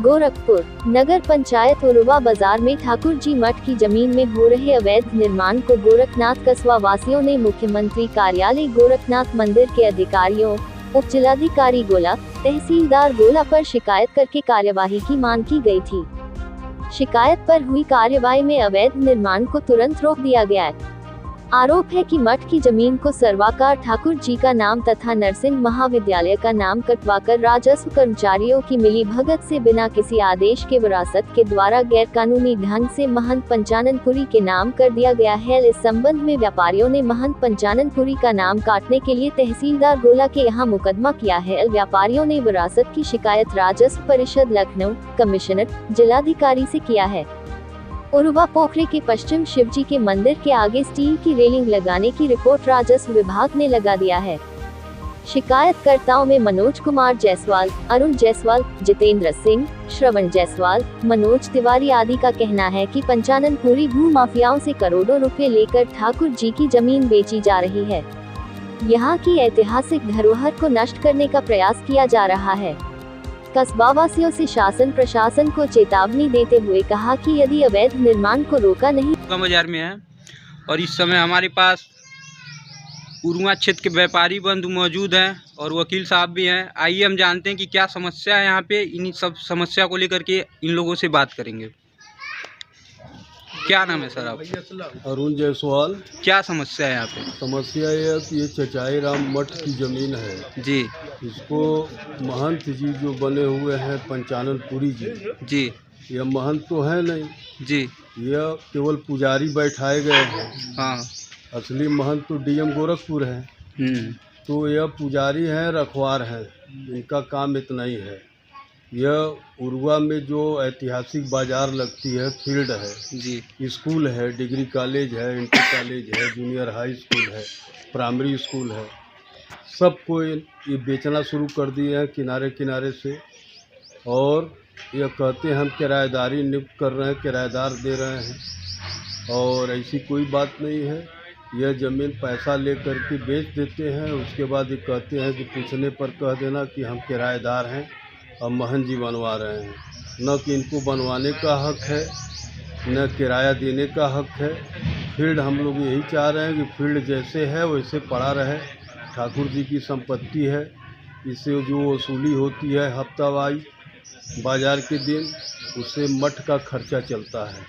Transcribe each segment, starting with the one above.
गोरखपुर नगर पंचायत उरुवा बाजार में ठाकुर जी मठ की जमीन में हो रहे अवैध निर्माण को गोरखनाथ कस्बा वासियों ने मुख्यमंत्री कार्यालय गोरखनाथ मंदिर के अधिकारियों, उप जिलाधिकारी गोला, तहसीलदार गोला पर शिकायत करके कार्यवाही की मांग की गई थी। शिकायत पर हुई कार्यवाही में अवैध निर्माण को तुरंत रोक दिया गया है। आरोप है कि मठ की जमीन को सर्वाकार ठाकुर जी का नाम तथा नरसिंह महाविद्यालय का नाम कटवाकर राजस्व कर्मचारियों की मिलीभगत से बिना किसी आदेश के विरासत के द्वारा गैरकानूनी ढंग से महंत पंचाननपुरी के नाम कर दिया गया है। इस संबंध में व्यापारियों ने महंत पंचाननपुरी का नाम काटने के लिए तहसीलदार गोला के यहाँ मुकदमा किया है। व्यापारियों ने विरासत की शिकायत राजस्व परिषद लखनऊ, कमिश्नर, जिलाधिकारी से किया है। उरुवा पोखरे के पश्चिम शिवजी के मंदिर के आगे स्टील की रेलिंग लगाने की रिपोर्ट राजस्व विभाग ने लगा दिया है। शिकायतकर्ताओं में मनोज कुमार जायसवाल, अरुण जायसवाल, जितेंद्र सिंह, श्रवण जायसवाल, मनोज तिवारी आदि का कहना है कि पंचाननपुरी भू माफियाओं से करोड़ों रुपए लेकर ठाकुर जी की जमीन बेची जा रही है। यहाँ की ऐतिहासिक धरोहर को नष्ट करने का प्रयास किया जा रहा है। कस्बा वासियों से शासन प्रशासन को चेतावनी देते हुए कहा कि यदि अवैध निर्माण को रोका नहीं बाजार में है और इस समय हमारे पास उरुवा क्षेत्र के व्यापारी बंधु मौजूद हैं और वकील साहब भी हैं। आइए हम जानते हैं कि क्या समस्या है यहाँ पे। इन सब समस्या को लेकर के इन लोगों से बात करेंगे। क्या नाम है सर आपका? अरुण जायसवाल। क्या समस्या है यहाँ पे? समस्या ये है कि ये चचाई राम मठ की ज़मीन है जी। इसको महंत जी जो बने हुए हैं पंचाननपुरी जी, ये महंत तो है नहीं जी, यह केवल पुजारी बैठाए गए हैं। हाँ, असली महंत तो डीएम गोरखपुर है। तो यह पुजारी हैं, रखवार हैं, इनका काम इतना ही है। यह उरुवा में जो ऐतिहासिक बाजार लगती है, फील्ड है जी, स्कूल है, डिग्री कॉलेज है, इंटर कॉलेज है, जूनियर हाई स्कूल है, प्राइमरी स्कूल है, सबको ये बेचना शुरू कर दिए हैं किनारे किनारे से। और ये कहते हैं हम किराएदारी नियुक्त कर रहे हैं, किराएदार दे रहे हैं, और ऐसी कोई बात नहीं है। यह ज़मीन पैसा ले करके बेच देते हैं। उसके बाद ये कहते हैं कि पूछने पर कह देना कि हम किराएदार हैं और महंत जी बनवा रहे हैं। न कि इनको बनवाने का हक है, न किराया देने का हक है। फील्ड हम लोग यही चाह रहे हैं कि फील्ड जैसे है वैसे पड़ा रहे। ठाकुर जी की संपत्ति है, इससे जो वसूली होती है हफ्तावारी बाजार के दिन, उससे मठ का खर्चा चलता है।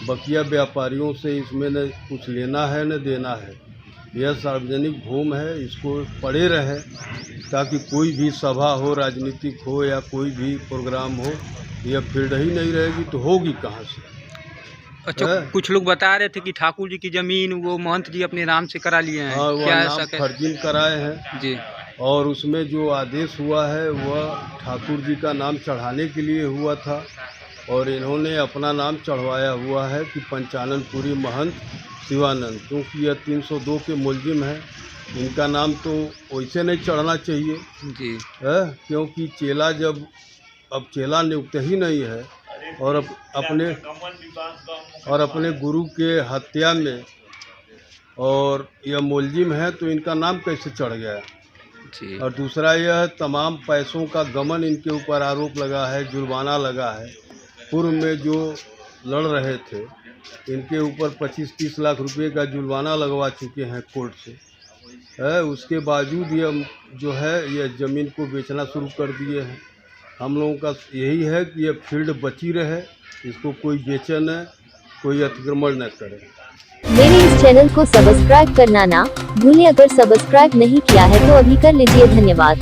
बकिया व्यापारियों से इसमें न कुछ लेना है न देना है। यह सार्वजनिक भूमि है, इसको पड़े रहे ताकि कोई भी सभा हो, राजनीतिक हो या कोई भी प्रोग्राम हो, यह फील्ड ही नहीं रहेगी तो होगी कहाँ से? अच्छा, कुछ लोग बता रहे थे कि ठाकुर जी की जमीन वो महंत जी अपने नाम से करा लिए हैं। हाँ, वो क्या नाम फर्जिन कराए हैं जी, और उसमें जो आदेश हुआ है वह ठाकुर जी का नाम चढ़ाने के लिए हुआ था, और इन्होंने अपना नाम चढ़वाया हुआ है कि पंचाननपुरी महंत शिवानंद। क्योंकि यह 302 के मुलजिम है, इनका नाम तो वैसे नहीं चढ़ना चाहिए जी है, क्योंकि चेला जब अब चेला नियुक्त ही नहीं है और अपने गुरु के हत्या में और यह मुलजिम है तो इनका नाम कैसे चढ़ गया जी। और दूसरा यह तमाम पैसों का गमन इनके ऊपर आरोप लगा है, जुर्माना लगा है। पूर्व में जो लड़ रहे थे इनके ऊपर 25-30 लाख रुपए का जुर्माना लगवा चुके हैं कोर्ट से है। उसके बावजूद यह जो है यह ज़मीन को बेचना शुरू कर दिए हैं। हम लोगों का यही है कि यह फील्ड बची रहे, इसको कोई बेचे न, कोई अतिक्रमण न करे। मेरे इस चैनल को सब्सक्राइब करना ना भूलें। अगर सब्सक्राइब नहीं किया है तो अभी कर लीजिए। धन्यवाद।